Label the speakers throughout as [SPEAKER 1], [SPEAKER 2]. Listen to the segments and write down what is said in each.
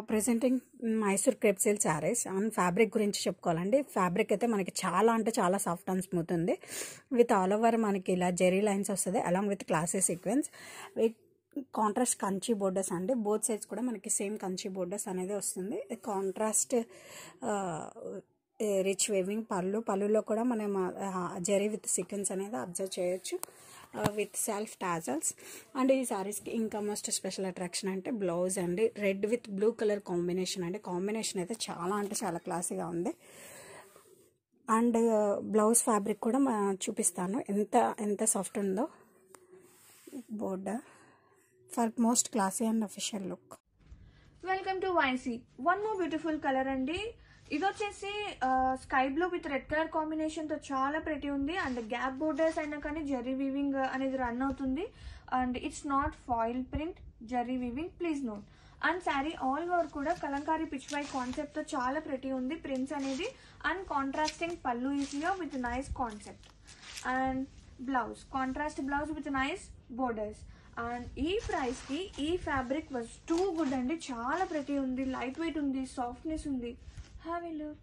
[SPEAKER 1] Presenting Mysore crepe silk saris and fabric గురించి చెప్పుకోవాలండి. Fabric అయితే మనకి చాలా అంటే చాలా సాఫ్ట్ అండ్ స్మూత్ ఉంది. విత్ ఆల్ ఓవర్ మనకి ఇలా జెరీ లైన్స్ వస్తుంది along with classy sequence with contrast Kanchi borders అండి. బోత్ సైడ్స్ కూడా మనకి సేమ్ కంచి బోర్డర్స్ అనేది వస్తుంది. కాంట్రాస్ట్ రిచ్ వేవింగ్ పళ్ళులో కూడా మనం జెరీ విత్ సీక్వెన్స్ అనేది అబ్జర్వ్ చేయొచ్చు విత్ సెల్ఫ్ టాజల్స్. అండ్ ఈ శారీస్కి ఇంకా మోస్ట్ స్పెషల్ అట్రాక్షన్ అంటే బ్లౌజ్ అండి. Red with blue colour combination అండి. కాంబినేషన్ అయితే చాలా అంటే చాలా క్లాసీగా ఉంది. అండ్ బ్లౌజ్ ఫ్యాబ్రిక్ కూడా చూపిస్తాను ఎంత సాఫ్ట్ ఉందో. Border for most classy and official look.
[SPEAKER 2] Welcome to YC. One more beautiful colour అండి. ఇది వచ్చేసి sky blue with red colour combination తో చాలా ప్రెటీ ఉంది. అండ్ గ్యాప్ బోర్డర్స్ అయినా కానీ జెరీ వీవింగ్ అనేది రన్ అవుతుంది. And it's not foil print, zari weaving, please note. And sari all over కూడా కలంకారీ పిచ్ వై కాన్సెప్ట్ తో చాలా ప్రెటీ ఉంది ప్రింట్స్ అనేది. అండ్ కాంట్రాస్టింగ్ పళ్ళు is here with nice concept. And blouse contrast blouse with nice borders. And ఈ price కి ఈ fabric was too good అండి. చాలా ప్రెటీ ఉంది, లైట్ వెయిట్ ఉంది, సాఫ్ట్నెస్ ఉంది. Have a look.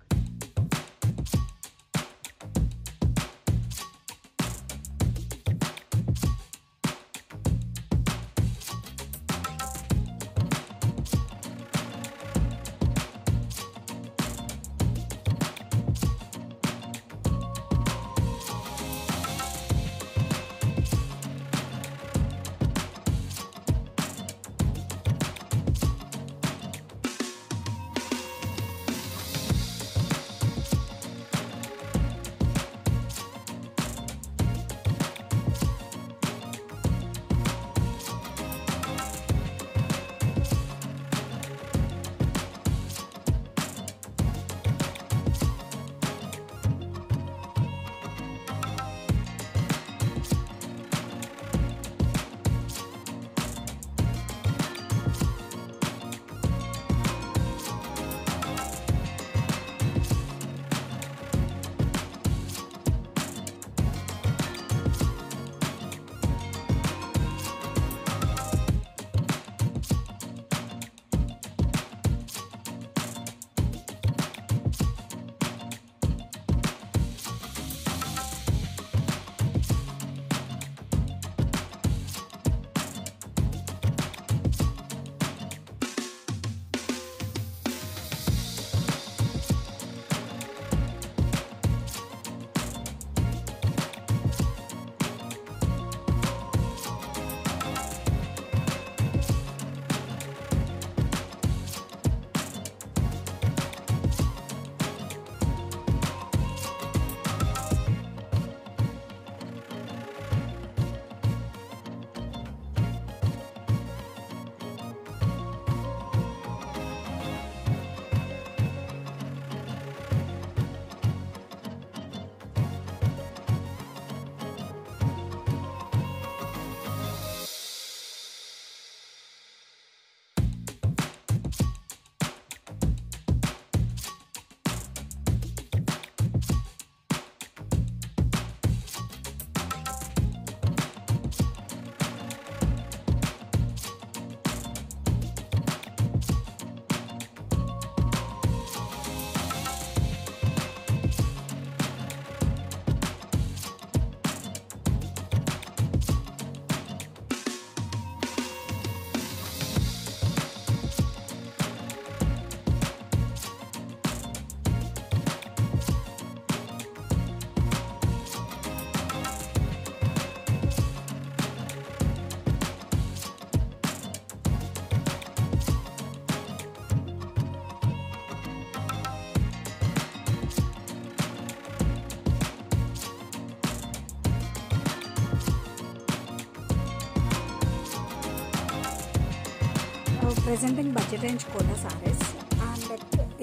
[SPEAKER 1] Presenting budget range Kota saris. అండ్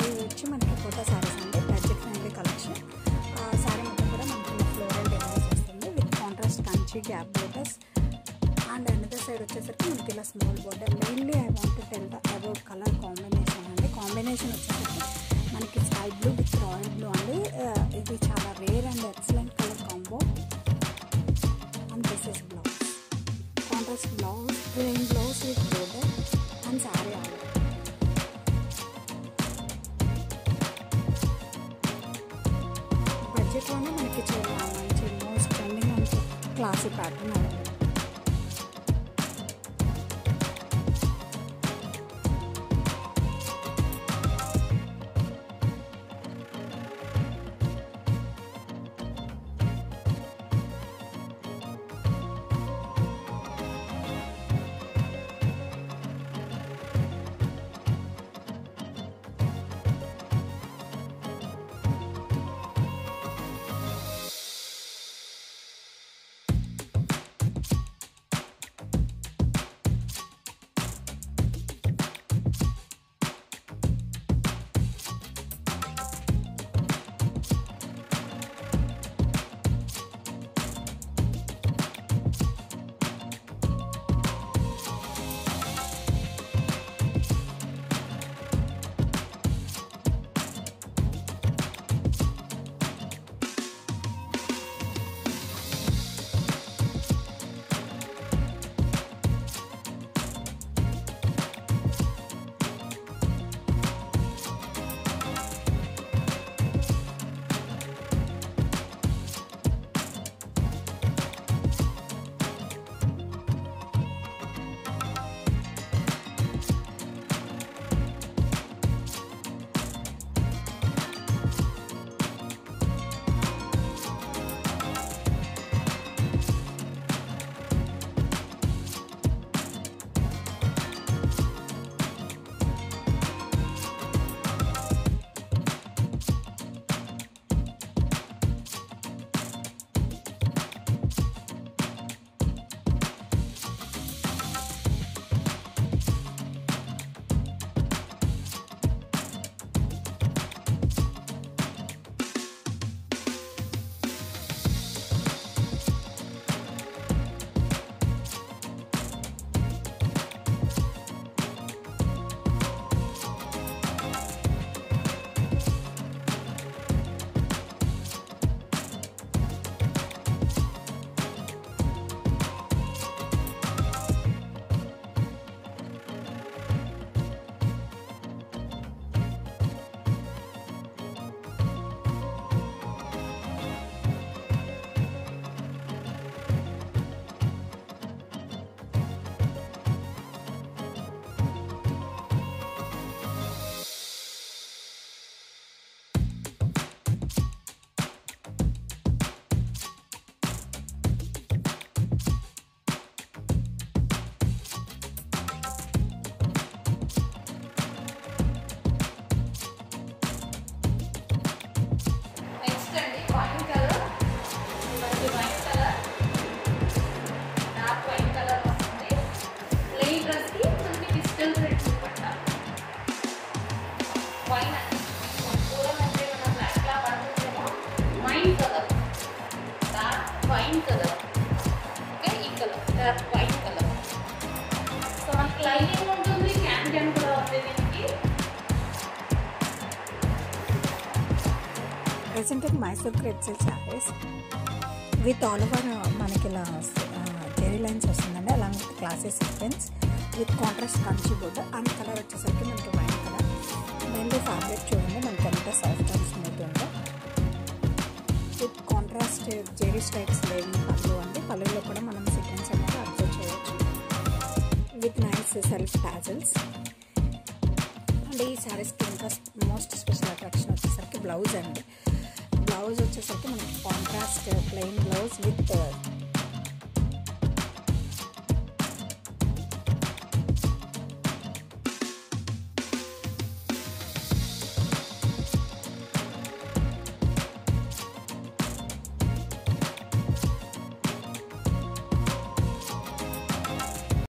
[SPEAKER 1] ఇది వచ్చి మనకి కోటా సారీస్ అండి. Budget friendly collection. సారీ మొత్తం కూడా మనకి ఫ్లోరల్ డిజైన్స్ వస్తుంది with contrast Kanchi gap borders. And another side వచ్చేసరికి మనకి ఇలా small border. Mainly I want to tell about colour combination అండి. కాంబినేషన్ వచ్చేసరికి మనకి sky blue with royal blue అండి. ఇది చాలా rare and excellent colour combo. And this is blouse, contrast blouse, plain blouse with border and sari all. ఫ్యాబ్రిక్లోనే మనకి మంచి most trending and classy pattern అనేది. Presented Mysore crepe silk sarees with all over మనకి ఇలా zari lines వస్తుందండి, along with classy sequence with contrast Kanchi board and colour వచ్చేసరికి మనకి white colour. Mainly fabric చూడండి మనకి ఎంత సాఫ్ట్ అండ్ స్మూత్ ఉందో. విత్ కాంట్రాస్ట్ జెరీ స్ట్రైప్స్ లేని పళ్ళు అండి, పళ్ళులో కూడా మనం సీక్వెన్స్ అనేది అబ్జర్వ్ చేయొచ్చు with nice self tassels. And ఈ శారీస్కి ఇంకా మోస్ట్ స్పెషల్ అట్రాక్షన్ వచ్చేసరికి బ్లౌజ్ అండి. బ్లౌజ్ వచ్చేసరికి మనకి కాంట్రాస్ట్ ప్లెయిన్ బ్లౌజ్ విత్